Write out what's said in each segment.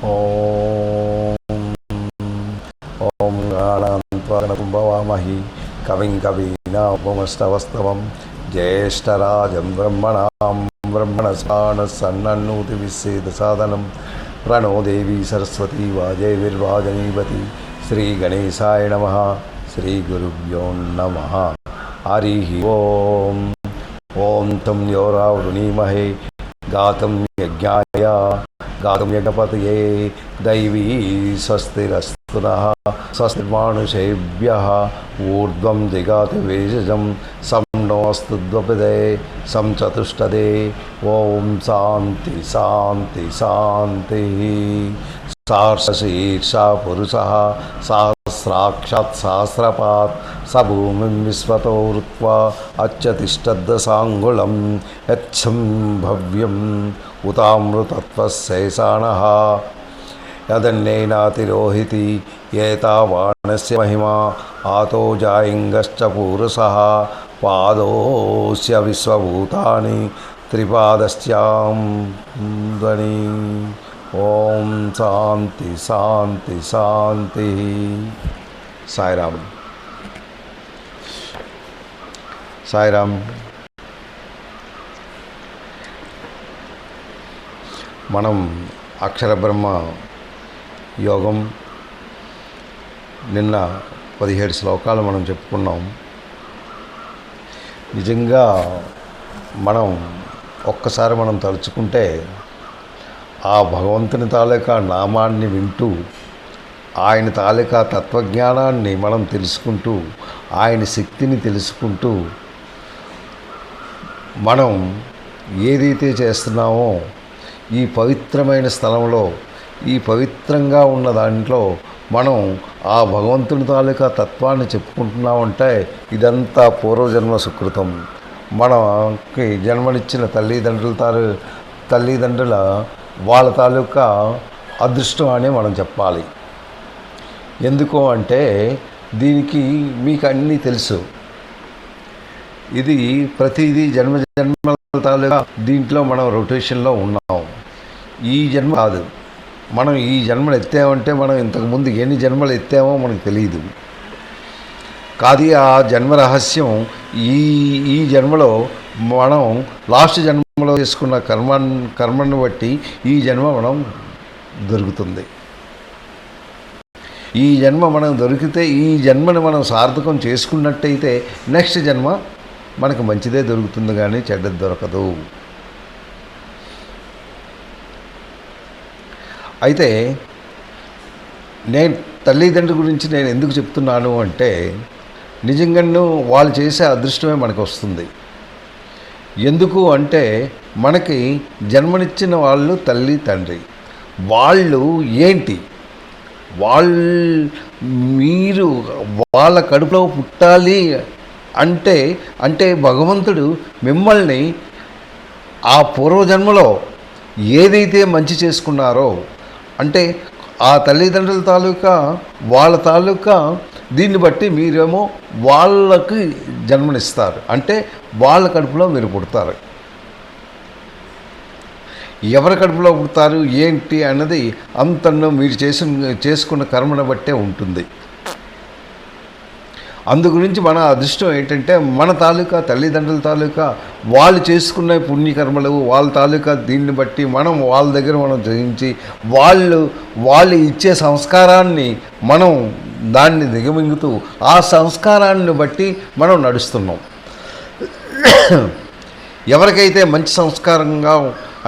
ఓం గణానాన్త్వామహి కవిం కవీనాముపమస్తవస్తవం జ్యేష్ఠరాజం బ్రహ్మణాం బ్రహ్మణస్పదానశృణ్వన్నోతి విశ్వేద సాధనం ప్రణో దేవీ సరస్వతీ వాజేవిర్వాజనీవతి శ్రీగణేశాయ నమః. శ్రీగురుభ్యో నమః. హరి ఓం. ఓం తం యోరావృణీమహే గాతం యజ్ఞాయ గాతం యజ్ఞపతయే దైవీ స్వస్తిరస్తు నః. స్వస్తిర్మానుషేభ్యః ఊర్ధ్వం దిగాతి వేషజం సం నోऽस्तु ద్వపదే సం చతుష్టదే. ఓం శాంతి శాంతి శాంతి. శీర్షా పురుషः సహస్రాక్షాత్ సహస్రపాత్ స భూమిం విశ్వతో వృత్వా అత్యతిష్టద్దశాంగుళం యచ్చం భవ్యం ఉతామృతత్వశేషాణః యదన్నేనాతిరోహితి ఏతావాణస్య మహిమా ఆతో జాయింగశ్చ పూరుషः పాదోస్య విశ్వభూతాని త్రిపాదశ్చాందని. ఓం శాంతి శాంతి శాంతి. సాయిరామ్. సాయిరామ్. మనం అక్షర బ్రహ్మ యోగం నిన్న 17 శ్లోకాలు మనం చెప్పుకున్నాం. నిజంగా మనం ఒక్కసారి మనం తలుచుకుంటే ఆ భగవంతుని తాలూకా నామాన్ని వింటూ ఆయన తాలూకా తత్వజ్ఞానాన్ని మనం తెలుసుకుంటూ ఆయన శక్తిని తెలుసుకుంటూ మనం ఏదైతే చేస్తున్నామో ఈ పవిత్రమైన స్థలంలో ఈ పవిత్రంగా ఉన్న దాంట్లో మనం ఆ భగవంతుని తాలూకా తత్వాన్ని చెప్పుకుంటున్నామంటే ఇదంతా పూర్వజన్మ సుకృతం. మనకి జన్మనిచ్చిన తల్లిదండ్రుల వాళ్ళ తాలూకా అదృష్టం అని మనం చెప్పాలి. ఎందుకు అంటే దీనికి మీకు అన్నీ తెలుసు. ఇది ప్రతిదీ జన్మల తాలూకా దీంట్లో మనం రొటేషన్లో ఉన్నాం. ఈ జన్మ కాదు, మనం ఈ జన్మలు ఎత్తామంటే మనం ఇంతకుముందు ఎన్ని జన్మలు ఎత్తామో మనకు తెలియదు. కాదు ఆ జన్మ రహస్యం ఈ జన్మలో మనం లాస్ట్ జన్మలో చేసుకున్న కర్మను బట్టి ఈ జన్మ మనం దొరుకుతుంది. ఈ జన్మ మనం దొరికితే ఈ జన్మను మనం సార్థకం చేసుకున్నట్టయితే నెక్స్ట్ జన్మ మనకు మంచిదే దొరుకుతుంది, కానీ చెడ్డది దొరకదు. అయితే నేను తల్లిదండ్రుల గురించి నేను ఎందుకు చెప్తున్నాను అంటే నిజంగాను వాళ్ళు చేసే అదృష్టమే మనకు వస్తుంది. ఎందుకు అంటే మనకి జన్మనిచ్చిన వాళ్ళు తల్లి తండ్రి. వాళ్ళు ఏంటి, మీరు వాళ్ళ కడుపులో పుట్టాలి అంటే భగవంతుడు మిమ్మల్ని ఆ పూర్వజన్మలో ఏదైతే మంచి చేసుకున్నారో అంటే ఆ తల్లిదండ్రుల తాలూకా వాళ్ళ తాలూకా దీన్ని బట్టి మీరేమో వాళ్ళకి జన్మనిస్తారు. అంటే వాళ్ళ కడుపులో మీరు పుడతారు. ఎవరి కడుపులో పుడతారు ఏంటి అన్నది అంతను మీరు చేసుకున్న కర్మను బట్టే ఉంటుంది. అందు గురించి మన అదృష్టం ఏంటంటే మన తాలూకా తల్లిదండ్రుల తాలూకా వాళ్ళు చేసుకున్న పుణ్యకర్మలు వాళ్ళ తాలూకా దీన్ని బట్టి మనం వాళ్ళ దగ్గర మనం గ్రహించి వాళ్ళు ఇచ్చే సంస్కారాన్ని మనం దాన్ని దిగమింగుతూ ఆ సంస్కారాన్ని బట్టి మనం నడుస్తున్నాం. ఎవరికైతే మంచి సంస్కారంగా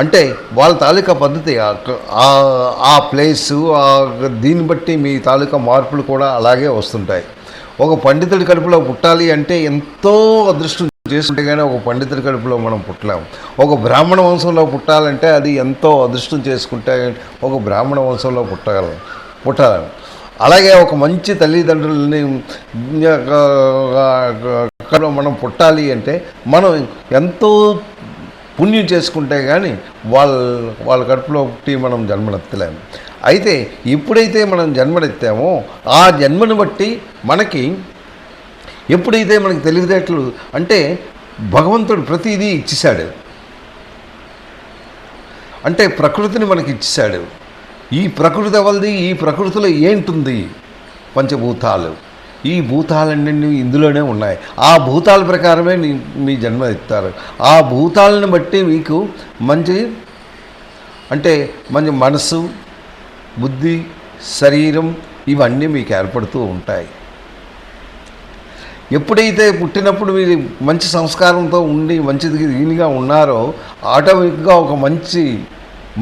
అంటే వాళ్ళ తాలూకా పద్ధతి ఆ ప్లేసు దీన్ని బట్టి మీ తాలూకా మార్పులు కూడా అలాగే వస్తుంటాయి. ఒక పండితుడి కడుపులో పుట్టాలి అంటే ఎంతో అదృష్టం చేసుకుంటే కానీ ఒక పండితుడి కడుపులో మనం పుట్టలేము. ఒక బ్రాహ్మణ వంశంలో పుట్టాలంటే అది ఎంతో అదృష్టం చేసుకుంటే ఒక బ్రాహ్మణ వంశంలో పుట్టాలి. అలాగే ఒక మంచి తల్లిదండ్రులని మనం పుట్టాలి అంటే మనం ఎంతో పుణ్యం చేసుకుంటే కానీ వాళ్ళ కడుపులో పుట్టి మనం జన్మనెత్తలేము. అయితే ఎప్పుడైతే మనం జన్మనెత్తామో ఆ జన్మను బట్టి మనకి ఎప్పుడైతే మనకి తెలివితేటలు అంటే భగవంతుడు ప్రతిదీ ఇచ్చేశాడు. అంటే ప్రకృతిని మనకి ఇచ్చేశాడు. ఈ ప్రకృతి ఎవరిది, ఈ ప్రకృతిలో ఏంటుంది? పంచభూతాలు. ఈ భూతాలన్నీ ఇందులోనే ఉన్నాయి. ఆ భూతాల ప్రకారమే మీ జన్మ ఇస్తారు. ఆ భూతాలను బట్టి మీకు మంచి మనసు, బుద్ధి, శరీరం ఇవన్నీ మీకు ఏర్పడుతూ ఉంటాయి. ఎప్పుడైతే పుట్టినప్పుడు మీరు మంచి సంస్కారంతో ఉండి మంచిది దీనిగా ఉన్నారో ఆటోమేటిక్గా ఒక మంచి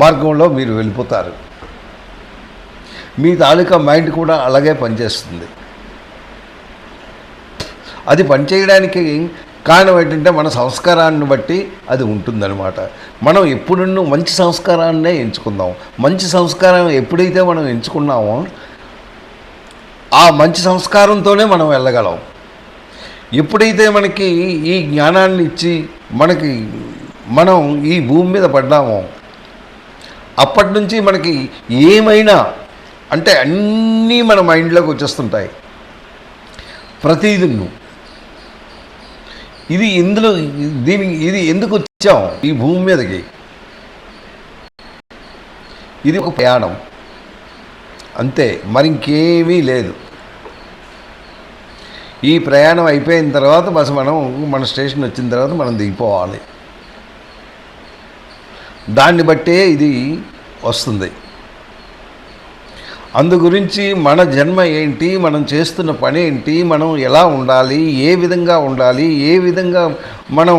మార్గంలో మీరు వెళ్ళిపోతారు. మీ తాలూకా మైండ్ కూడా అలాగే పనిచేస్తుంది. అది పనిచేయడానికి కారణం ఏంటంటే మన సంస్కారాన్ని బట్టి అది ఉంటుందన్నమాట. మనం ఎప్పుడున్నూ మంచి సంస్కారాన్నే ఎంచుకుందాం. మంచి సంస్కారం ఎప్పుడైతే మనం ఎంచుకున్నామో ఆ మంచి సంస్కారంతోనే మనం వెళ్ళగలం. ఎప్పుడైతే మనకి ఈ జ్ఞానాన్ని ఇచ్చి మనం ఈ భూమి మీద పడ్డామో అప్పటి నుంచి మనకి ఏమైనా అన్నీ మన మైండ్లోకి వచ్చేస్తుంటాయి. ప్రతిదిను ఇది ఎందుకు వచ్చాం ఈ భూమి మీదకి? ఇది ఒక ప్రయాణం అంతే, మరి ఇంకేమీ లేదు. ఈ ప్రయాణం అయిపోయిన తర్వాత బస్ మన స్టేషన్ వచ్చిన తర్వాత మనం దిగిపోవాలి. దాన్ని బట్టే ఇది వస్తుంది. అందు గురించి మన జన్మ ఏంటి, మనం చేస్తున్న పని ఏంటి, మనం ఎలా ఉండాలి, ఏ విధంగా ఉండాలి, ఏ విధంగా మనం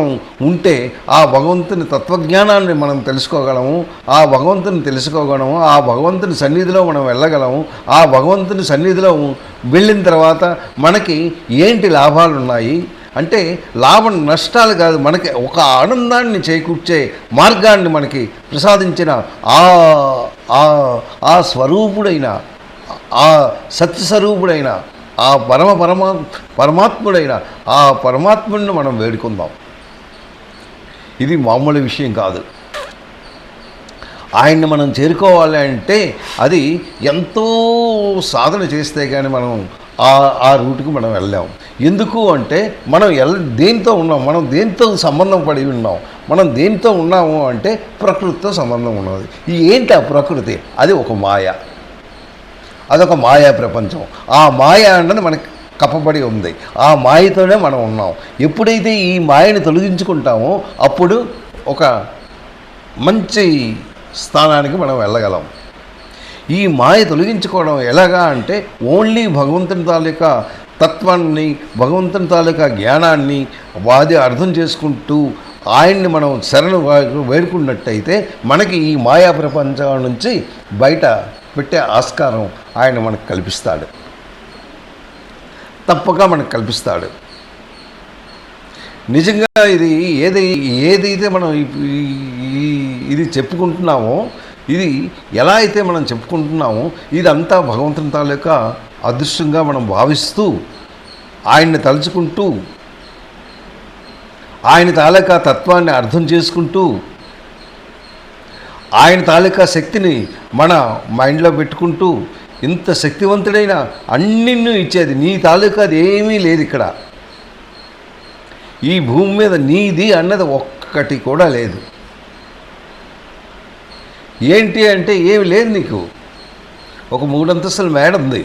ఉంటే ఆ భగవంతుని తత్వజ్ఞానాన్ని మనం తెలుసుకోగలము, ఆ భగవంతుని సన్నిధిలో మనం వెళ్ళగలము. ఆ భగవంతుని సన్నిధిలో వెళ్ళిన తర్వాత మనకి ఏంటి లాభాలు ఉన్నాయి అంటే లాభం నష్టాలు కాదు, మనకి ఒక ఆనందాన్ని చేకూర్చే మార్గాన్ని మనకి ప్రసాదించిన ఆ స్వరూపుడైన, ఆ సత్యస్వరూపుడైన, ఆ పరమాత్ముడైన ఆ పరమాత్ముడిని మనం వేడుకుందాం. ఇది మామూలు విషయం కాదు. ఆయన్ని మనం చేరుకోవాలి అంటే అది ఎంతో సాధన చేస్తే కానీ మనం ఆ రూట్కి మనం వెళ్ళాం. ఎందుకు అంటే మనం దేంతో ఉన్నాం, మనం దేంతో సంబంధం పడి ఉన్నాం, మనం దేంతో ఉన్నాము అంటే ప్రకృతితో సంబంధం ఉన్నది. ఏంటి ఆ ప్రకృతి? అది ఒక మాయ, అదొక మాయా ప్రపంచం. ఆ మాయ అన్నది మనకి కప్పబడి ఉంది. ఆ మాయతోనే మనం ఉన్నాం. ఎప్పుడైతే ఈ మాయని తొలగించుకుంటామో అప్పుడు ఒక మంచి స్థానానికి మనం వెళ్ళగలం. ఈ మాయ తొలగించుకోవడం ఎలాగా అంటే ఓన్లీ భగవంతుని తాలూకా తత్వాన్ని, భగవంతుని తాలూకా జ్ఞానాన్ని వాది అర్థం చేసుకుంటూ ఆయన్ని మనం శరణు వేడుకున్నట్టయితే మనకి ఈ మాయా ప్రపంచం నుంచి బయట పెట్టే ఆస్కారం ఆయన మనకు కల్పిస్తాడు. తప్పక మనకు కల్పిస్తాడు. నిజంగా ఇది ఏదైతే మనం ఇది చెప్పుకుంటున్నామో, ఇది ఎలా అయితే మనం చెప్పుకుంటున్నామో ఇదంతా భగవంతుని తాలూకా అదృష్టంగా మనం భావిస్తూ ఆయన్ని తలుచుకుంటూ ఆయన తాలూకా తత్వాన్ని అర్థం చేసుకుంటూ ఆయన తాలూకా శక్తిని మన మైండ్లో పెట్టుకుంటూ ఇంత శక్తివంతుడైన అన్నిన్నూ ఇచ్చేది నీ తాలూకాది ఏమీ లేదు ఇక్కడ. ఈ భూమి మీద నీది అన్నది ఒక్కటి కూడా లేదు. ఏంటి అంటే ఏమి లేదు నీకు. ఒక 3 అంతస్తుల మేడ ఉంది,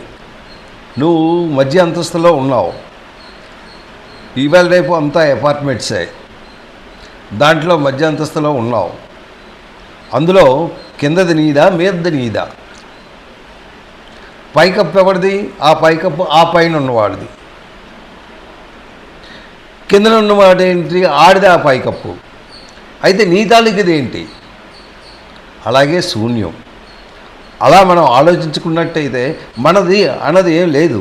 నువ్వు మధ్య అంతస్తులో ఉన్నావు. ఇవాళ రేపు అంతా అపార్ట్మెంట్సే, దాంట్లో మధ్య అంతస్తులో ఉన్నావు. అందులో కిందది నీదా, మీదది నీదా? పైకప్పు ఎవరిది? ఆ పైకప్పు ఆ పైన ఉన్నవాడిది. కిందన ఉన్నవాడు ఏంటి? ఆడిది ఆ పైకప్పు. అయితే నీ తాలూకుది ఏంటి? అలాగే శూన్యం. అలా మనం ఆలోచించుకున్నట్టయితే మనది అన్నది ఏం లేదు.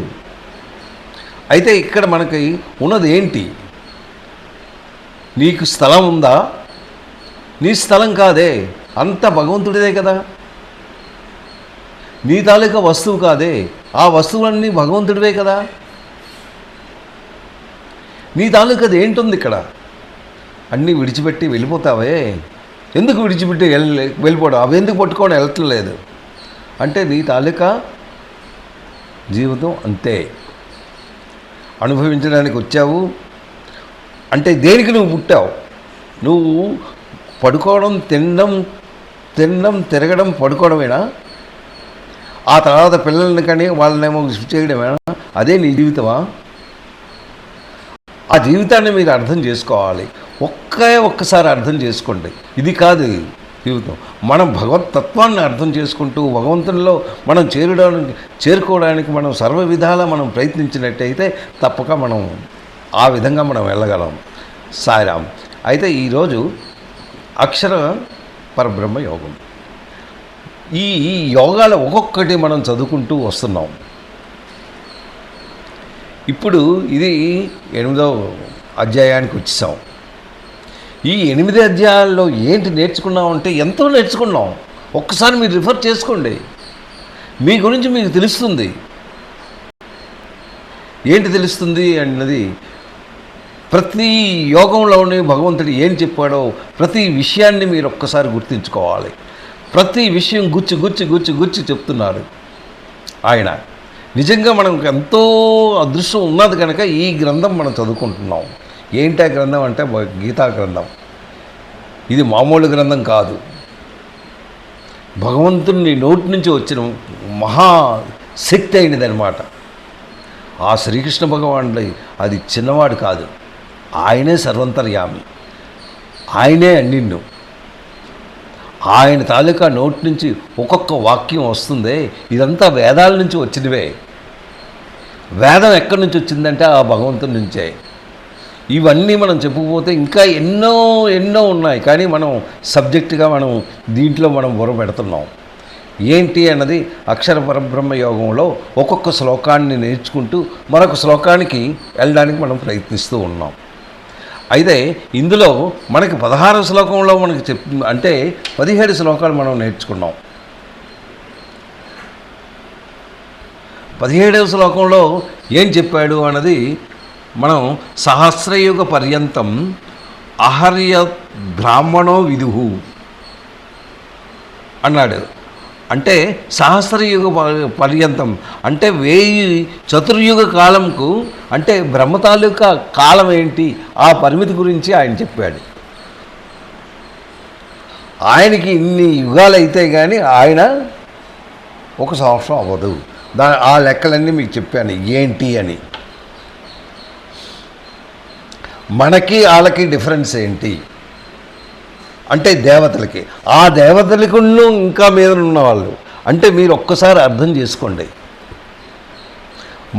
అయితే ఇక్కడ మనకి ఉన్నది ఏంటి? నీకు స్థలం ఉందా? నీ స్థలం కాదే, అంత భగవంతుడిదే కదా. నీ తాలూకా వస్తువు కాదే, ఆ వస్తువులన్నీ భగవంతుడివే కదా. నీ తాలూకాది ఏంటుంది ఇక్కడ? అన్నీ విడిచిపెట్టి వెళ్ళిపోతావే. ఎందుకు విడిచిపెట్టి వెళ్ళిపోవడం? అవి ఎందుకు పట్టుకోవడం వెళ్ళట్లేదు అంటే నీ తాలూకా జీవితం అంతే. అనుభవించడానికి వచ్చావు అంటే దేనికి నువ్వు పుట్టావు? నువ్వు పడుకోవడం, తినడం, తిరగడం, పడుకోవడమేనా? ఆ తర్వాత పిల్లల్ని కానీ వాళ్ళనేమో చేయడమేనా? అదే నీ జీవితమా? ఆ జీవితాన్ని మీరు అర్థం చేసుకోవాలి. ఒక్కసారి అర్థం చేసుకోండి. ఇది కాదు జీవితం. మనం భగవత్ తత్వాన్ని అర్థం చేసుకుంటూ భగవంతునిలో మనం చేరుకోవడానికి మనం సర్వ విధాలా మనం ప్రయత్నించినట్టయితే తప్పక మనం ఆ విధంగా మనం వెళ్ళగలం. సాయిరామ్. అయితే ఈరోజు అక్షర పరబ్రహ్మ యోగం, ఈ యోగాలు ఒక్కొక్కటి మనం చదువుకుంటూ వస్తున్నాం. ఇప్పుడు ఇది 8వ అధ్యాయానికి వచ్చేసాం. ఈ 8 అధ్యాయాల్లో ఏంటి నేర్చుకున్నాం అంటే ఎంతో నేర్చుకున్నాం. ఒక్కసారి మీరు రిఫర్ చేసుకోండి, మీ గురించి మీకు తెలుస్తుంది. ఏంటి తెలుస్తుంది అన్నది ప్రతి యోగంలోనే భగవంతుడు ఏం చెప్పాడో ప్రతి విషయాన్ని మీరు ఒక్కసారి గుర్తుంచుకోవాలి. ప్రతి విషయం గుచ్చి చెప్తున్నారు ఆయన. నిజంగా మనకు ఎంతో అదృష్టం ఉన్నది కనుక ఈ గ్రంథం మనం చదువుకుంటున్నాం. ఏంటి ఆ గ్రంథం అంటే గీతా గ్రంథం. ఇది మామూలు గ్రంథం కాదు. భగవంతుని నోటి నుంచి వచ్చిన మహాశక్తి అయినదనమాట. ఆ శ్రీకృష్ణ భగవానుడు అది చిన్నవాడు కాదు. ఆయనే సర్వంతర్యామి, ఆయనే నిన్ను. ఆయన తాలూకా నోటి నుంచి ఒక్కొక్క వాక్యం వస్తుందే, ఇదంతా వేదాల నుంచి వచ్చినవే. వేదం ఎక్కడి నుంచి వచ్చిందంటే ఆ భగవంతుడి నుంచే. ఇవన్నీ మనం చెప్పుకుపోతే ఇంకా ఎన్నో ఉన్నాయి, కానీ మనం సబ్జెక్టుగా మనం దీంట్లో మనం బుర్ర పెడుతున్నాం. ఏంటి అన్నది అక్షర పరబ్రహ్మ యోగంలో ఒక్కొక్క శ్లోకాన్ని నేర్చుకుంటూ మరొక శ్లోకానికి వెళ్ళడానికి మనం ప్రయత్నిస్తూ ఉన్నాం. అయితే ఇందులో మనకి 16వ శ్లోకంలో మనకి అంటే 17 శ్లోకాలు మనం నేర్చుకున్నాం. 17వ శ్లోకంలో ఏం చెప్పాడు అన్నది మనం సహస్రయుగ పర్యంతం అహర్య బ్రాహ్మణో విదుహు అన్నాడు. అంటే సహస్రయుగ పర్యంతం అంటే 1000 చతుర్యుగ కాలంకు, అంటే బ్రహ్మ తాలూకా కాలం ఏంటి ఆ పరిమితి గురించి ఆయన చెప్పాడు. ఆయనకి ఇన్ని యుగాలు అయితే కానీ ఆయన 1 సంవత్సరం అవ్వదు. ఆ లెక్కలన్నీ మీకు చెప్పాను ఏంటి అని. మనకి వాళ్ళకి డిఫరెన్స్ ఏంటి అంటే దేవతలకి, ఆ దేవతలకు ఇంకా మీద ఉన్నవాళ్ళు. అంటే మీరు ఒక్కసారి అర్థం చేసుకోండి.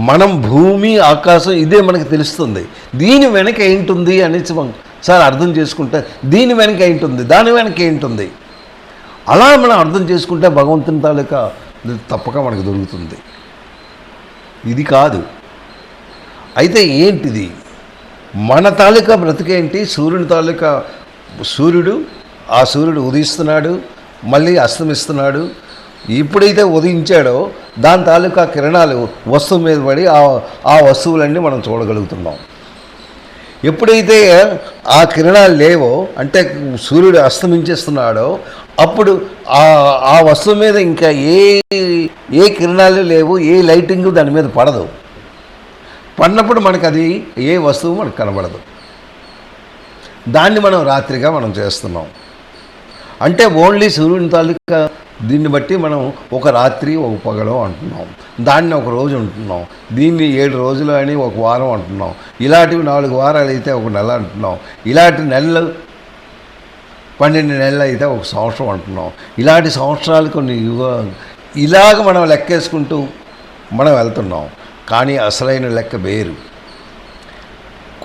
మనం భూమి ఆకాశం ఇదే మనకి తెలుస్తుంది. దీని వెనక ఏంటుంది అనేసి సార్ అర్థం చేసుకుంటే దీని వెనక ఏంటుంది, దాని వెనక ఏంటుంది, అలా మనం అర్థం చేసుకుంటే భగవంతుని తాలూకా తప్పక మనకు దొరుకుతుంది. ఇది కాదు. అయితే ఏంటిది మన తాలూకా బ్రతికేంటి? సూర్యుని తాలూకా ఆ సూర్యుడు ఉదయిస్తున్నాడు, మళ్ళీ అస్తమిస్తున్నాడు. ఎప్పుడైతే ఉదయించాడో దాని తాలూకా కిరణాలు వస్తువు మీద పడి ఆ వస్తువులన్నీ మనం చూడగలుగుతున్నాం. ఎప్పుడైతే ఆ కిరణాలు లేవో అంటే సూర్యుడు అస్తమించేస్తున్నాడో అప్పుడు ఆ వస్తువు మీద ఇంకా ఏ కిరణాలు లేవు, ఏ లైటింగ్ దాని మీద పడదు. పడినప్పుడు మనకు అది ఏ వస్తువు మనకు కనబడదు. దాన్ని మనం రాత్రిగా మనం చేస్తున్నాం. అంటే ఓన్లీ సూర్యుని తాలూకా దీన్ని బట్టి మనం ఒక రాత్రి ఒక పగలో అంటున్నాం, దాన్ని ఒక రోజు అంటున్నాం, దీన్ని 7 రోజులు అని ఒక వారం అంటున్నాం, ఇలాంటివి 4 వారాలు అయితే ఒక నెల అంటున్నాం, ఇలాంటి నెలలు 12 నెలలు అయితే ఒక సంవత్సరం అంటున్నాం, ఇలాంటి సంవత్సరాలు కొన్ని ఇలాగ మనం లెక్కేసుకుంటూ మనం వెళ్తున్నాం. కానీ అసలైన లెక్క వేరు.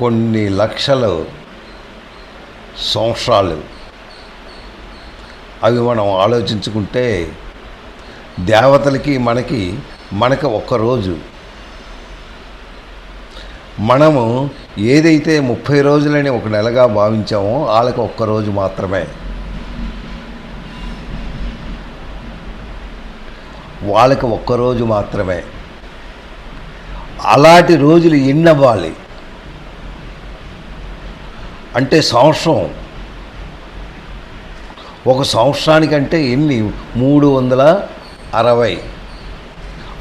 కొన్ని లక్షల సంవత్సరాలు అవి మనం ఆలోచించుకుంటే దేవతలకి మనకి ఒక్కరోజు. మనము ఏదైతే 30 రోజులని ఒక నెలగా భావించామో వాళ్ళకి ఒక్కరోజు మాత్రమే. వాళ్ళకి ఒక్కరోజు మాత్రమే. అలాంటి రోజులు ఎన్ని అవ్వాలి అంటే సంవత్సరం, ఒక సంవత్సరానికంటే ఎన్ని 360.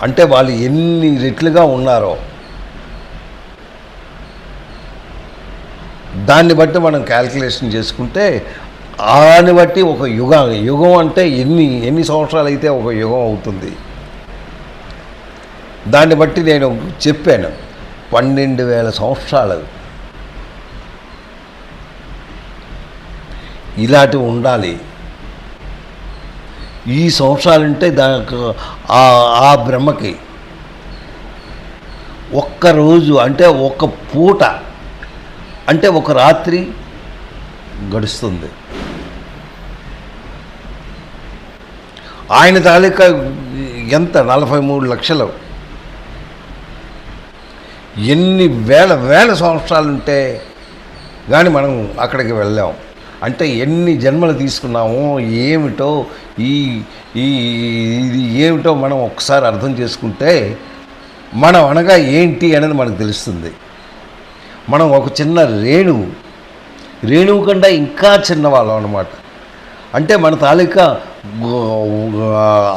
అంటే వాళ్ళు ఎన్ని రెట్లుగా ఉన్నారో దాన్ని బట్టి మనం క్యాల్కులేషన్ చేసుకుంటే దాన్ని బట్టి ఒక యుగం అంటే ఎన్ని సంవత్సరాలు అయితే ఒక యుగం అవుతుంది. దాన్ని బట్టి నేను చెప్పాను 12,000 సంవత్సరాలు ఇలాంటివి ఉండాలి. ఈ సంవత్సరాలుంటే దానికి ఆ బ్రహ్మకి ఒక్కరోజు అంటే ఒక పూట అంటే ఒక రాత్రి గడుస్తుంది. ఆయన తాలూకా ఎంత 43 లక్షలు, ఎన్ని వేల సంవత్సరాలుంటే కానీ మనం అక్కడికి వెళ్ళాం. అంటే ఎన్ని జన్మలు తీసుకున్నామో ఏమిటో ఇది ఏమిటో మనం ఒకసారి అర్థం చేసుకుంటే మనం అనగా ఏంటి అనేది మనకు తెలుస్తుంది. మనం ఒక చిన్న రేణువు కన్నా ఇంకా చిన్నవాళ్ళం అన్నమాట. అంటే మన తాలూకా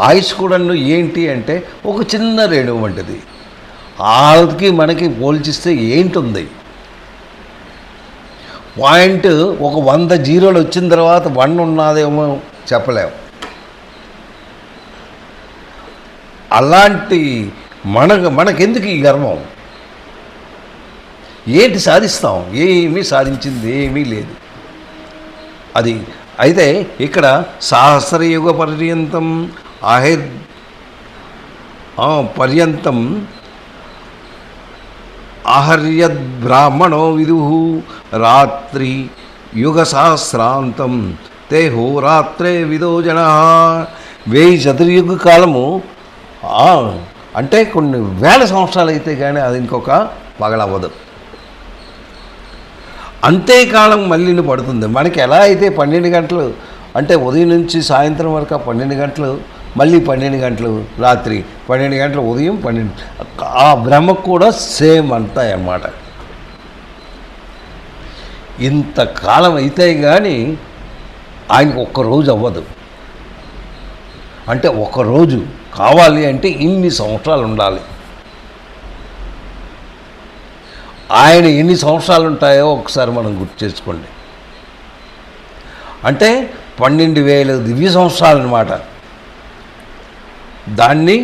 ఆయుష్ కూడా ఏంటి అంటే ఒక చిన్న రేణువు వంటిది. వాళ్ళకి మనకి పోల్చిస్తే ఏంటుంది? పాయింట్ ఒక 100 జీరోలు వచ్చిన తర్వాత 1 ఉన్నదేమో చెప్పలేము. అలాంటి మనకెందుకు ఈ గర్వం? ఏంటి సాధిస్తాం? ఏమీ సాధించింది ఏమీ లేదు. అది అయితే ఇక్కడ సహస్రయుగ పర్యంతం పర్యంతం ఆహర్యద్బ్రాహ్మణో విదుః రాత్రి యుగ సహస్రాంతం తే హోరాత్రే విదో జనా. 1000 చతుర్యుగ కాలము అంటే కొన్ని వేల సంవత్సరాలు అయితే కానీ అది ఇంకొక పగలవ్వదు. అంతేకాలం మళ్ళీ పడుతుంది. మనకి ఎలా అయితే 12 గంటలు అంటే ఉదయం నుంచి సాయంత్రం వరకు 12 గంటలు, మళ్ళీ 12 గంటలు రాత్రి, 12 గంటలు ఉదయం, 12 ఆ బ్రహ్మకు కూడా సేమ్ అంతాయి అన్నమాట. ఇంతకాలం అయితే కానీ ఆయనకు ఒక్కరోజు అవ్వదు. అంటే ఒకరోజు కావాలి అంటే ఇన్ని సంవత్సరాలు ఉండాలి. ఆయన ఎన్ని సంవత్సరాలు ఉంటాయో ఒకసారి మనం గుర్తు చేసుకోండి. అంటే 12,000 దివ్య సంవత్సరాలు అన్నమాట. దాన్ని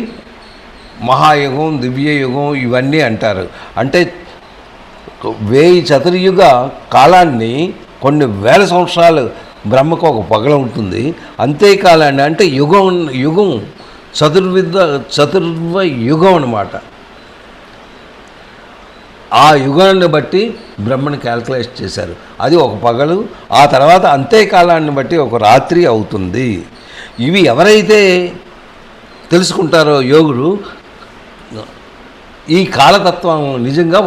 మహాయుగం, దివ్యయుగం ఇవన్నీ అంటారు. అంటే 1000 చతుర్యుగ కాలాన్ని కొన్ని వేల సంవత్సరాలు బ్రహ్మకు ఒక పగల ఉంటుంది. అంతేకాలాన్ని అంటే యుగం చతుర్వ యుగం అన్నమాట. ఆ యుగాన్ని బట్టి బ్రహ్మను క్యాల్కులేట్ చేశారు. అది ఒక పగలు, ఆ తర్వాత అంతేకాలాన్ని బట్టి ఒక రాత్రి అవుతుంది. ఇవి ఎవరైతే తెలుసుకుంటారో యోగులు, ఈ కాలతత్వం నిజంగా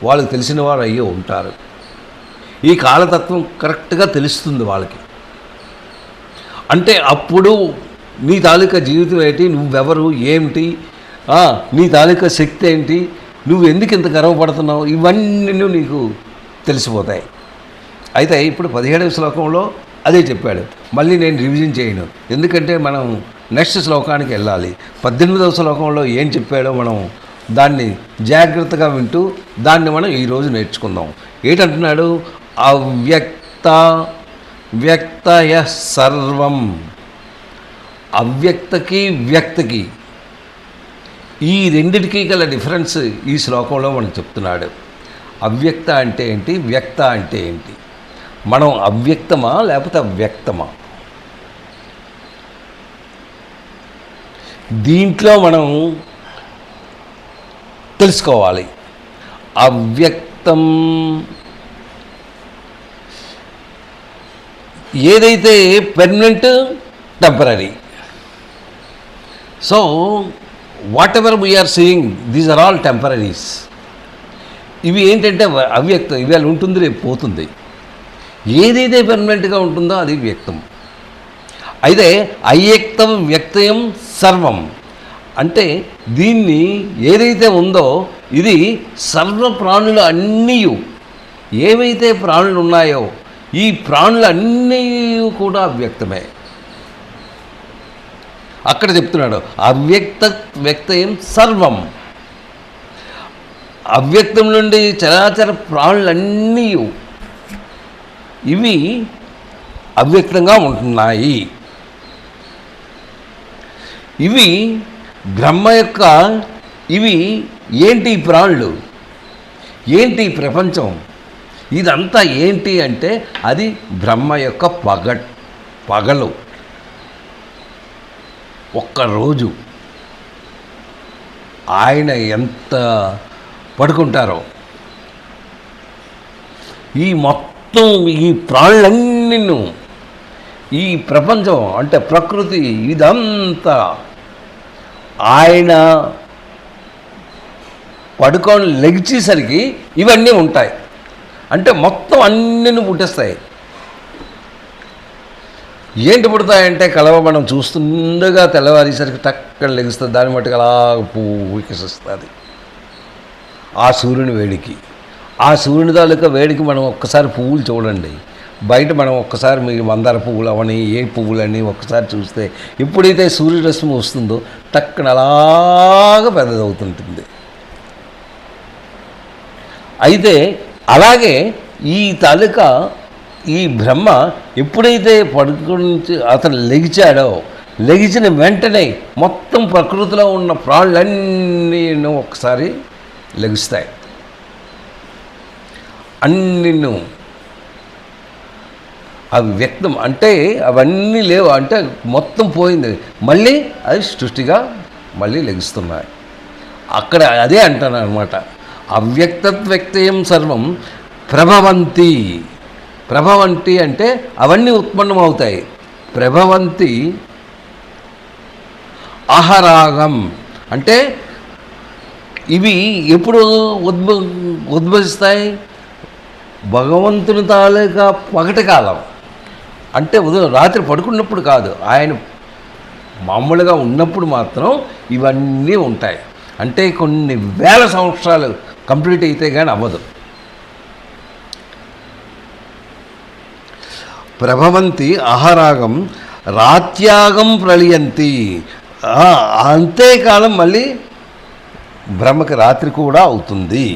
వాళ్ళకి తెలిసిన వారు అయ్యి ఉంటారు. ఈ కాలతత్వం కరెక్ట్గా తెలుస్తుంది వాళ్ళకి. అంటే అప్పుడు నీ తాలూకా జీవితం ఏంటి, నువ్వెవరు, ఏమిటి, నీ తాలూకా శక్తి ఏంటి, నువ్వు ఎందుకు ఇంత గర్వపడుతున్నావు, ఇవన్నీ నీకు తెలిసిపోతాయి. అయితే ఇప్పుడు 17వ శ్లోకంలో అదే చెప్పాడు. మళ్ళీ నేను రివిజన్ చేయను, ఎందుకంటే మనం నెక్స్ట్ శ్లోకానికి వెళ్ళాలి. 18వ శ్లోకంలో ఏం చెప్పాడో మనం దాన్ని జాగ్రత్తగా వింటూ దాన్ని మనం ఈరోజు నేర్చుకుందాం. ఏంటంటున్నాడు? వ్యక్తయ సర్వం. అవ్యక్తకి వ్యక్తకి ఈ రెండిటికి గల డిఫరెన్స్ ఈ శ్లోకంలో మనకు చెప్తున్నాడు. అవ్యక్త అంటే ఏంటి, వ్యక్త అంటే ఏంటి? మనం అవ్యక్తమా లేకపోతే అవ్యక్తమా? దీంట్లో మనం తెలుసుకోవాలి. అవ్యక్తం ఏదైతే permanent, temporary. So whatever we are seeing these are all temporaries. ఇవి ఏంటంటే అవ్యక్తం, ఇవాళ ఉంటుంది రేపు పోతుంది. ఏదైతే పెర్మనెంట్గా ఉంటుందో అది వ్యక్తం. అయితే అవ్యక్తం వ్యక్తయం సర్వం అంటే దీన్ని ఏదైతే ఉందో ఇది సర్వ ప్రాణులు అన్నీ, ఏవైతే ప్రాణులు ఉన్నాయో ఈ ప్రాణులు అన్నీ కూడా అవ్యక్తమే. అక్కడ చెప్తున్నాడు వ్యక్తయం సర్వం. అవ్యక్తం నుండి చరాచర ప్రాణులన్నీ ఇవి అవ్యక్తంగా ఉంటున్నాయి. ఇవి బ్రహ్మ యొక్క ఇవి ఏంటి ప్రాణులు, ఏంటి ప్రపంచం, ఇదంతా ఏంటి అంటే అది బ్రహ్మ యొక్క పగలు. ఒక్కరోజు ఆయన ఎంత పడుకుంటారో ఈ మొత్తం ఈ ప్రాణులన్నీ, ఈ ప్రపంచం అంటే ప్రకృతి, ఇదంతా ఆయన పడుకొని లెగిచేసరికి ఇవన్నీ ఉంటాయి. అంటే మొత్తం అన్నీ పుట్టేస్తాయి. ఏంటి పుడతాయంటే కలవ మనం చూస్తుండగా తెల్లవారేసరికి టక్కన లెగుస్తుంది, దాన్ని మట్టుకు అలా పువ్వు వికసిస్తుంది ఆ సూర్యుని వేడికి. ఆ సూర్యుని తాలూకా వేడికి మనం ఒక్కసారి పువ్వులు చూడండి, బయట మనం ఒక్కసారి మీరు మందార పువ్వులు అవని ఏ పువ్వులని ఒక్కసారి చూస్తే ఎప్పుడైతే సూర్యరశ్మి వస్తుందో టక్కన అలాగా పెద్దదవుతుంటుంది. అయితే అలాగే ఈ తాలూకా ఈ బ్రహ్మ ఎప్పుడైతే పడుకుని అతను లెగిచాడో, లెగిచిన వెంటనే మొత్తం ప్రకృతిలో ఉన్న ప్రాణులన్నీ ఒకసారి లెగుస్తాయి. అన్నీ అవి వ్యక్తం అంటే అవన్నీ లేవు, అంటే మొత్తం పోయింది, మళ్ళీ అది సృష్టిగా మళ్ళీ లెగుస్తున్నాయి. అక్కడ అదే అంటాను అనమాట, అవ్యక్తత్వ్యక్తయం సర్వం ప్రభవంతి. ప్రభవంతి అంటే అవన్నీ ఉత్పన్నమవుతాయి. ప్రభవంతి అహరాగం అంటే ఇవి ఎప్పుడు ఉద్భవిస్తాయి? భగవంతుని తాలూకా పగటి కాలం అంటే ఉదయం రాత్రి పడుకున్నప్పుడు కాదు, ఆయన మామూలుగా ఉన్నప్పుడు మాత్రం ఇవన్నీ ఉంటాయి. అంటే కొన్ని వేల సంవత్సరాలు కంప్లీట్ అయితే కానీ అవ్వదు. ప్రభవంతి అహరాగం రాత్యాగం ప్రళయంతి. అంతేకాలం మళ్ళీ బ్రహ్మకి రాత్రి కూడా అవుతుంది.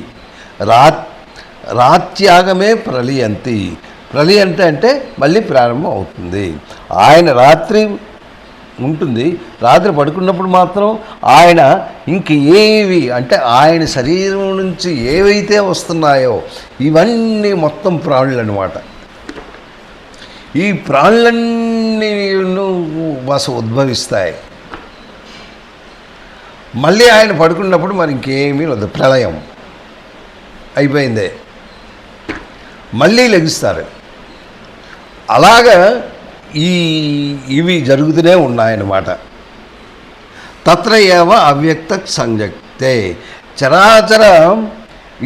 రాత్యాగమే ప్రళయంతి. ప్రళయంతి అంటే మళ్ళీ ప్రారంభం అవుతుంది. ఆయన రాత్రి ఉంటుంది, రాత్రి పడుకున్నప్పుడు మాత్రం ఆయన ఇంక ఏవి అంటే ఆయన శరీరం నుంచి ఏవైతే వస్తున్నాయో ఇవన్నీ మొత్తం ప్రాణులు అన్నమాట. ఈ ప్రాణులన్నీ ఉద్భవిస్తాయి. మళ్ళీ ఆయన పడుకున్నప్పుడు మరి ఇంకేమీ లేదు, ప్రళయం అయిపోయిందే, మళ్ళీ లెగిస్తారు. అలాగా ఇవి జరుగుతూనే ఉన్నాయన్నమాట. తత్ర ఏవ అవ్యక్త సంజక్తే. చరాచర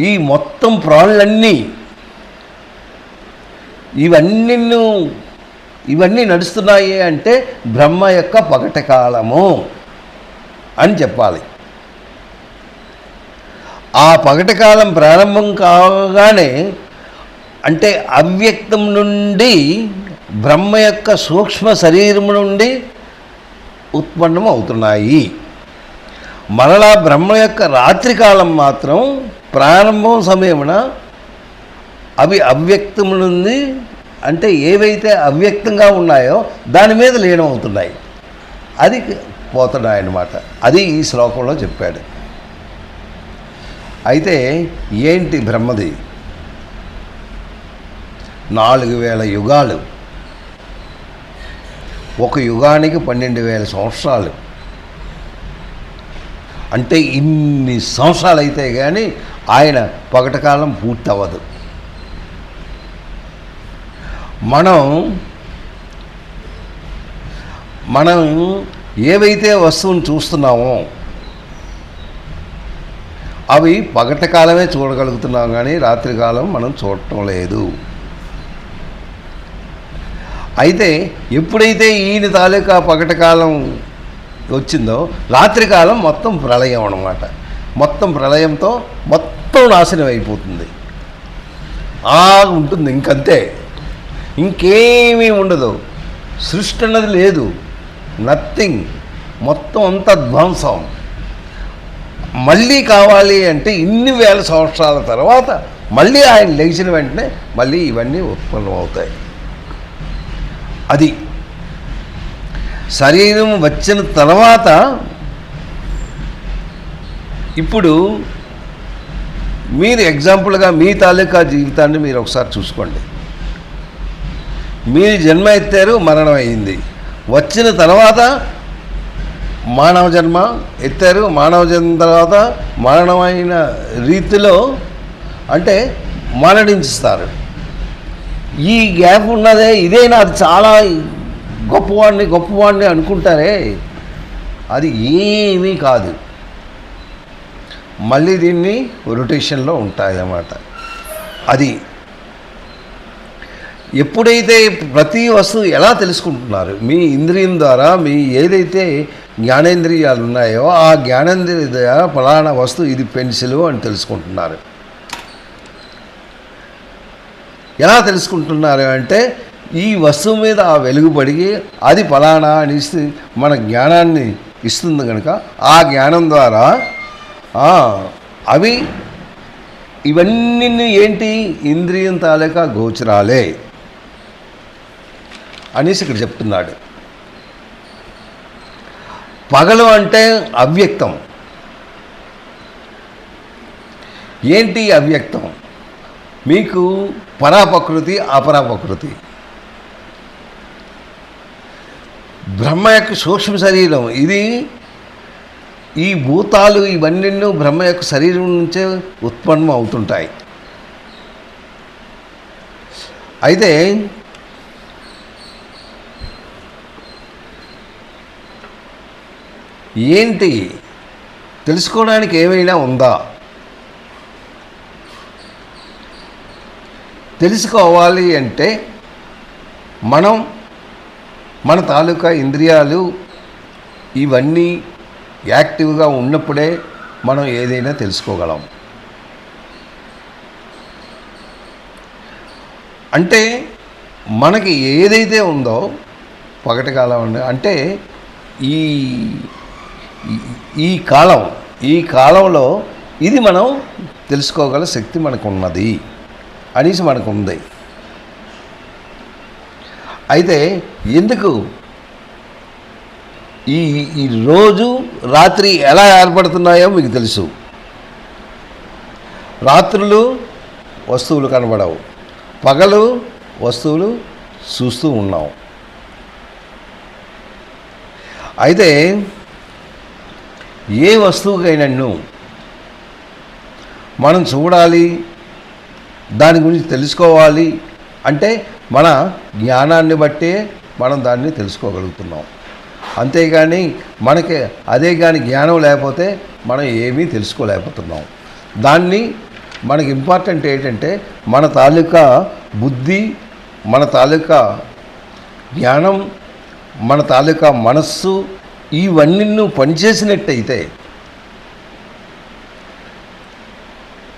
ఈ మొత్తం ప్రాణులన్నీ ఇవన్నీ నడుస్తున్నాయి అంటే బ్రహ్మ యొక్క పగటి కాలము అని చెప్పాలి. ఆ పగటి కాలం ప్రారంభం కాగానే అంటే అవ్యక్తం నుండి బ్రహ్మ యొక్క సూక్ష్మ శరీరం నుండి ఉత్పన్నం అవుతున్నాయి. మరలా బ్రహ్మ యొక్క రాత్రికాలం మాత్రం ప్రారంభం సమయమున అవి అవ్యక్తం నుండి అంటే ఏవైతే అవ్యక్తంగా ఉన్నాయో దాని మీద లీనమవుతున్నాయి, అది పోతున్నాయన్నమాట. అది ఈ శ్లోకంలో చెప్పాడు. అయితే ఏంటి బ్రహ్మది? 4000 యుగాలు, ఒక యుగానికి 12,000 సంవత్సరాలు. అంటే ఇన్ని సంవత్సరాలు అయితే కానీ ఆయన పగటకాలం పూర్తి అవ్వదు. మనం ఏవైతే వస్తువుని చూస్తున్నామో అవి పగటి కాలమే చూడగలుగుతున్నాం, కానీ రాత్రికాలం మనం చూడటం లేదు. అయితే ఎప్పుడైతే ఈయన తాలూకా పగటి కాలం వచ్చిందో రాత్రికాలం మొత్తం ప్రళయం అన్నమాట. మొత్తం ప్రళయంతో మొత్తం నాశనం అయిపోతుంది. ఉంటుంది, ఇంకంతే, ఇంకేమీ ఉండదు. సృష్టి అన్నది లేదు, నథింగ్, మొత్తం అంతా ధ్వంసం. మళ్ళీ కావాలి అంటే ఇన్ని వేల సంవత్సరాల తర్వాత మళ్ళీ ఆయన లేచిన వెంటనే మళ్ళీ ఇవన్నీ ఉత్పన్నం అవుతాయి. అది శరీరం వచ్చిన తర్వాత ఇప్పుడు మీరు ఎగ్జాంపుల్గా మీ తాలూకా జీవితాన్ని మీరు ఒకసారి చూసుకోండి. మీరు జన్మ ఎత్తారు, మరణం అయింది. వచ్చిన తర్వాత మానవ జన్మ ఎత్తారు, మానవ జన్మ తర్వాత మరణమైన రీతిలో అంటే మరణించుస్తారు. ఈ గ్యాప్ ఉన్నదే, ఇదే నాకు చాలా గొప్పవాడిని అనుకుంటారే, అది ఏమీ కాదు. మళ్ళీ దీన్ని రొటేషన్లో ఉంటాయన్నమాట. అది ఎప్పుడైతే ప్రతి వస్తువు ఎలా తెలుసుకుంటున్నారు, మీ ఇంద్రియం ద్వారా మీ ఏదైతే జ్ఞానేంద్రియాలు ఉన్నాయో ఆ జ్ఞానేంద్రియ ద్వారా ఫలానా వస్తువు ఇది పెన్సిల్ అని తెలుసుకుంటున్నారు. ఎలా తెలుసుకుంటున్నారు అంటే ఈ వస్తువు మీద ఆ వెలుగుపడి అది ఫలానా అని మన జ్ఞానాన్ని ఇస్తుంది కనుక ఆ జ్ఞానం ద్వారా అవి ఇవన్నీ ఏంటి, ఇంద్రియం తాలూకా గోచరాలే అనేసి ఇక్కడ చెప్తున్నాడు. పగలు అంటే అవ్యక్తం. ఏంటి అవ్యక్తం? మీకు పరాప్రకృతి, అపరాప్రకృతి. బ్రహ్మ యొక్క సూక్ష్మ శరీరం ఇది. ఈ భూతాలు ఇవన్నీ బ్రహ్మ యొక్క శరీరం నుంచే ఉత్పన్నం అవుతుంటాయి. అయితే ఏంటి తెలుసుకోవడానికి ఏమైనా ఉందా? తెలుసుకోవాలి అంటే మన తాలూకా ఇంద్రియాలు ఇవన్నీ యాక్టివ్గా ఉన్నప్పుడే మనం ఏదైనా తెలుసుకోగలం. అంటే మనకి ఏదైతే ఉందో పగటి కాలం అంటే ఈ కాలంలో ఇది మనం తెలుసుకోగల శక్తి మనకు ఉన్నది అనేసి మనకు ఉంది. అయితే ఎందుకు ఈ రోజు రాత్రి ఎలా ఏర్పడుతున్నాయో మీకు తెలుసు. రాత్రులు వస్తువులు కనబడవు, పగలు వస్తువులు చూస్తూ ఉన్నాం. అయితే ఏ వస్తువుకైనా మనం చూడాలి, దాని గురించి తెలుసుకోవాలి అంటే మన జ్ఞానాన్ని బట్టే మనం దాన్ని తెలుసుకోగలుగుతున్నాం. అంతేగాని మనకి అదే కానీ జ్ఞానం లేకపోతే మనం ఏమీ తెలుసుకోలేకపోతున్నాం. దాన్ని మనకి ఇంపార్టెంట్ ఏంటంటే మన తాలూకా బుద్ధి, మన తాలూకా జ్ఞానం, మన తాలూకా మనస్సు ఇవన్నీ పనిచేసినట్టయితే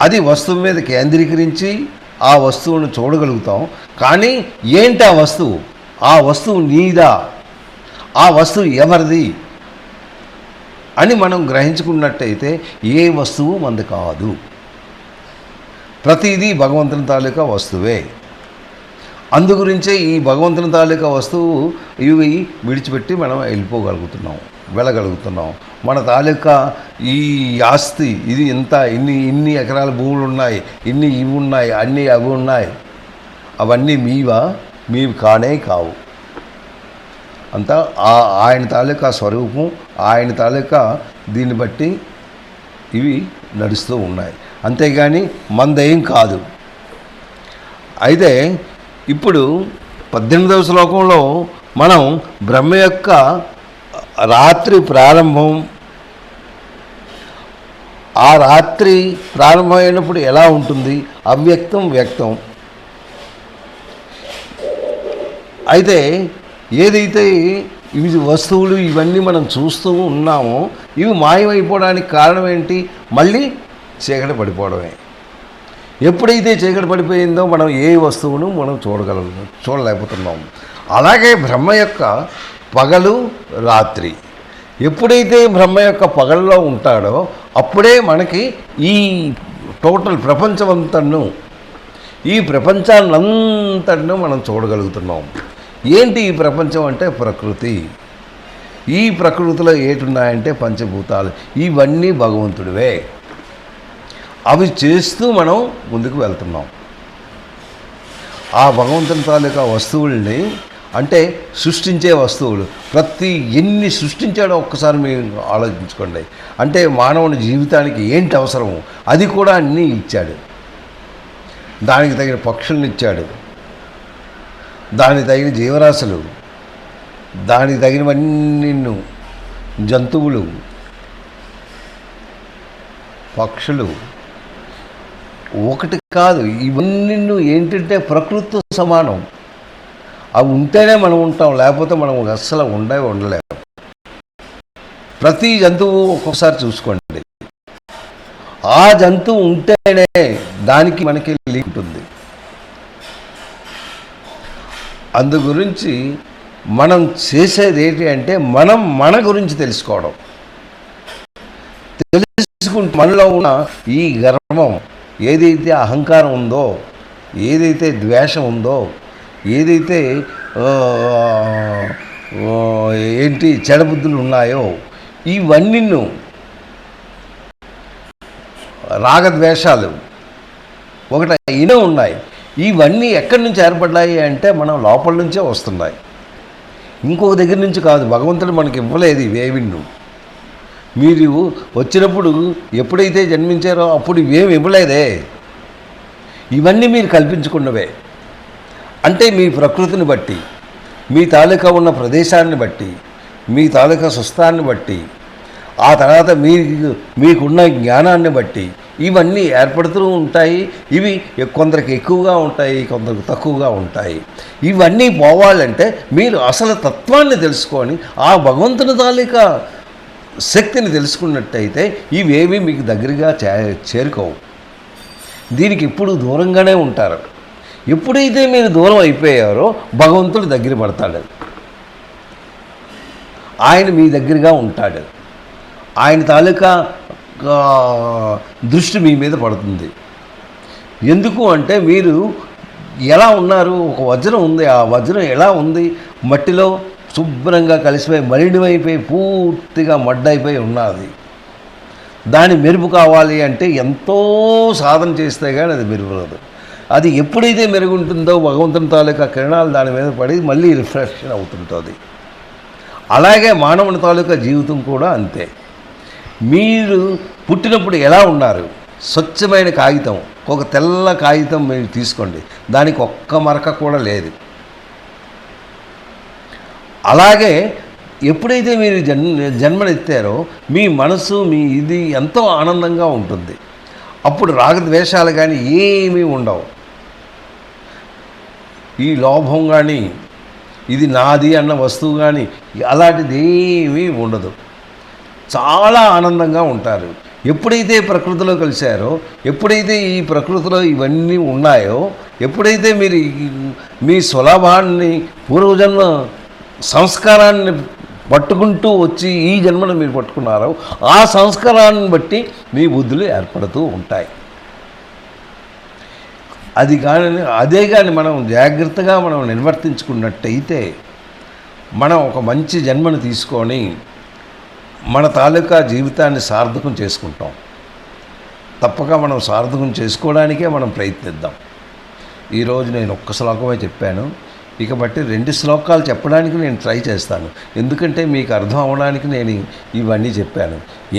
అది వస్తువు మీద కేంద్రీకరించి ఆ వస్తువును చూడగలుగుతాం. కానీ ఏంటి ఆ వస్తువు నీదా, ఆ వస్తువు ఎవరిది అని మనం గ్రహించుకున్నట్టయితే ఏ వస్తువు మనది కాదు. ప్రతిదీ భగవంతుని తాలూకా వస్తువే. అందుగురించే ఈ భగవంతుని తాలూకా వస్తువు ఇవి విడిచిపెట్టి మనం వెళ్ళగలుగుతున్నాం. మన తాలూకా ఈ ఆస్తి ఇది ఇన్ని ఎకరాల భూములు ఉన్నాయి, ఇవి ఉన్నాయి, అన్నీ అవి ఉన్నాయి, అవన్నీ మీవి కానే కావు. అంతా ఆయన తాలూకా స్వరూపం, ఆయన తాలూకా దీన్ని బట్టి ఇవి నడుస్తూ ఉన్నాయి. అంతేగాని మనదేం కాదు. అయితే ఇప్పుడు 18వ శ్లోకంలో మనం బ్రహ్మ యొక్క రాత్రి ప్రారంభం, ఆ రాత్రి ప్రారంభమైనప్పుడు ఎలా ఉంటుంది, అవ్యక్తం వ్యక్తం. అయితే ఏదైతే ఇవి వస్తువులు ఇవన్నీ మనం చూస్తూ ఉన్నామో ఇవి మాయమైపోవడానికి కారణం ఏంటి? మళ్ళీ చీకటి పడిపోవడమే. ఎప్పుడైతే చీకటి పడిపోయిందో మనం ఏ వస్తువును మనం చూడలేకపోతున్నాం. అలాగే బ్రహ్మ యొక్క పగలు రాత్రి, ఎప్పుడైతే బ్రహ్మ యొక్క పగల్లో ఉంటాడో అప్పుడే మనకి ఈ టోటల్ ఈ ప్రపంచాన్నంతటిను మనం చూడగలుగుతున్నాం. ఏంటి ఈ ప్రపంచం అంటే ప్రకృతి. ఈ ప్రకృతిలో ఏటున్నాయంటే పంచభూతాలు, ఇవన్నీ భగవంతుడివే. అవి చేస్తూ మనం ముందుకు వెళ్తున్నాం. ఆ భగవంతుని తాలూకా వస్తువుల్ని, అంటే సృష్టించే వస్తువులు, ఎన్ని సృష్టించాడో ఒక్కసారి మీరు ఆలోచించుకోండి. అంటే మానవుని జీవితానికి ఏంటి అవసరము అది కూడా అన్నీ ఇచ్చాడు. దానికి తగిన పక్షులను ఇచ్చాడు, దానికి తగిన జీవరాశులు, దానికి తగినవన్నీ జంతువులు, పక్షులు, ఒకటి కాదు ఇవన్నీ ఏంటంటే ప్రకృతితో సమానం. అవి ఉంటేనే మనం ఉంటాం, లేకపోతే మనం అస్సలు ఉండలేము. ప్రతి జంతువు ఒక్కొక్కసారి చూసుకోండి, ఆ జంతువు ఉంటేనే దానికి మనకి లింక్ ఉంటుంది. అందు గురించి మనం చేసేది ఏంటి అంటే మన గురించి తెలుసుకోవడం. తెలుసుకుంటే మనలో ఉన్న ఈ గర్వం, ఏదైతే అహంకారం ఉందో, ఏదైతే ద్వేషం ఉందో, ఏదైతే చెడబుద్ధులు ఉన్నాయో, ఇవన్నీ రాగద్వేషాలు ఒకటి ఎన్నో ఉన్నాయి. ఇవన్నీ ఎక్కడి నుంచి ఏర్పడ్డాయి అంటే మనం లోపల నుంచే వస్తున్నాయి, ఇంకొక దగ్గర నుంచి కాదు. భగవంతుడు మనకి ఇవ్వలేదు ఇవేవిన్ను. మీరు వచ్చినప్పుడు ఎప్పుడైతే జన్మించారో అప్పుడు ఇవేమి ఇవ్వలేదే, ఇవన్నీ మీరు కల్పించుకున్నవే. అంటే మీ ప్రకృతిని బట్టి, మీ తాలూకా ఉన్న ప్రదేశాన్ని బట్టి, మీ తాలూకా స్వస్థాన్ని బట్టి, ఆ తర్వాత మీకున్న జ్ఞానాన్ని బట్టి ఇవన్నీ ఏర్పడుతూ ఉంటాయి. ఇవి కొందరికి ఎక్కువగా ఉంటాయి, కొందరికి తక్కువగా ఉంటాయి. ఇవన్నీ పోవాలంటే మీరు అసలు తత్వాన్ని తెలుసుకొని ఆ భగవంతుని తాలూకా శక్తిని తెలుసుకున్నట్టయితే ఇవేవి మీకు దగ్గరగా చేరుకోవు. దీనికి ఎప్పుడు దూరంగానే ఉంటారు. ఎప్పుడైతే మీరు దూరం అయిపోయారో భగవంతుడు దగ్గర పడతాడు, ఆయన మీ దగ్గరగా ఉంటాడు, ఆయన తాలూకా దృష్టి మీ మీద పడుతుంది. ఎందుకు అంటే మీరు ఎలా ఉన్నారు, ఒక వజ్రం ఉంది, ఆ వజ్రం ఎలా ఉంది, మట్టిలో శుభ్రంగా కలిసిపోయి మలినమైపోయి పూర్తిగా మడ్డైపోయి ఉన్నది. దాని మెరుపు కావాలి అంటే ఎంతో సాధన చేస్తే కానీ అది మెరుగునదు. అది ఎప్పుడైతే మెరుగుంటుందో భగవంతుని తాలూకా కిరణాలు దాని మీద పడి మళ్ళీ రిఫ్రెషన్ అవుతుంటుంది. అలాగే మానవుని తాలూకా జీవితం కూడా అంతే. మీరు పుట్టినప్పుడు ఎలా ఉన్నారు, స్వచ్ఛమైన కాగితం, ఒక తెల్ల కాగితం మీరు తీసుకోండి, దానికి ఒక్క మరక కూడా లేదు. అలాగే ఎప్పుడైతే మీరు జన్మనెత్తారో మీ మనసు, మీ ఇది ఎంతో ఆనందంగా ఉంటుంది. అప్పుడు రాగద్వేషాలు కానీ ఏమీ ఉండవు. ఈ లోభం కానీ, ఇది నాది అన్న వస్తువు కానీ అలాంటిది ఏమీ ఉండదు. చాలా ఆనందంగా ఉంటారు. ఎప్పుడైతే ప్రకృతిలో కలిశారో, ఎప్పుడైతే ఈ ప్రకృతిలో ఇవన్నీ ఉన్నాయో, ఎప్పుడైతే మీరు మీ స్వలాభాన్ని, పూర్వజన్మ సంస్కారాన్ని పట్టుకుంటూ వచ్చి ఈ జన్మను మీరు పట్టుకున్నారో ఆ సంస్కారాన్ని బట్టి మీ బుద్ధులు ఏర్పడుతూ ఉంటాయి. అదే కానీ మనం జాగ్రత్తగా మనం నిర్వర్తించుకున్నట్టయితే మనం ఒక మంచి జన్మను తీసుకొని మన తాలూకా జీవితాన్ని సార్థకం చేసుకుంటాం. తప్పక మనం సార్థకం చేసుకోవడానికే మనం ప్రయత్నిద్దాం. ఈరోజు నేను ఒక్క శ్లోకమే చెప్పాను, ఇక బట్టి 2 శ్లోకాలు చెప్పడానికి నేను ట్రై చేస్తాను. ఎందుకంటే మీకు అర్థం అవ్వడానికి నేను ఇవన్నీ చెప్పాను.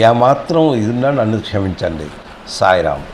ఏమాత్రం ఇదిన్నా నన్ను క్షమించండి. సాయిరామ్.